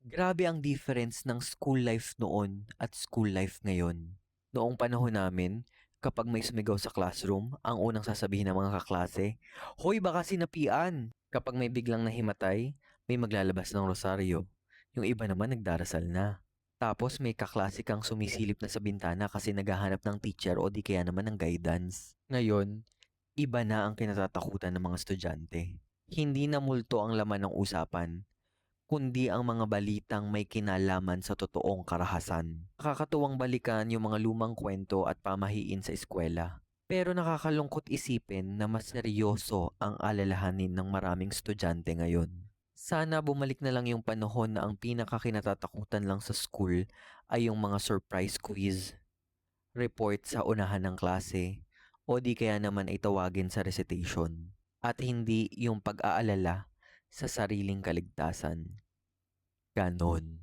Grabe ang difference ng school life noon at school life ngayon. Noong panahon namin, kapag may sumigaw sa classroom, ang unang sasabihin ng mga kaklase, "Hoy, baka sinapian!" Kapag may biglang nahimatay, may maglalabas ng rosaryo. Yung iba naman nagdarasal na. Tapos may kaklase kang sumisilip na sa bintana kasi naghahanap ng teacher o di kaya naman ng guidance. Ngayon, iba na ang kinatatakutan ng mga estudyante. Hindi na multo ang laman ng usapan, kundi ang mga balitang may kinalaman sa totoong karahasan. Nakakatuwang balikan yung mga lumang kwento at pamahiin sa eskwela. Pero nakakalungkot isipin na mas seryoso ang alalahanin ng maraming estudyante ngayon. Sana bumalik na lang yung panahon na ang pinakakinatatakutan lang sa school ay yung mga surprise quiz, report sa unahan ng klase, o di kaya naman ay tawagin sa recitation. At hindi yung pag-aalala sa sariling kaligtasan. Ganon.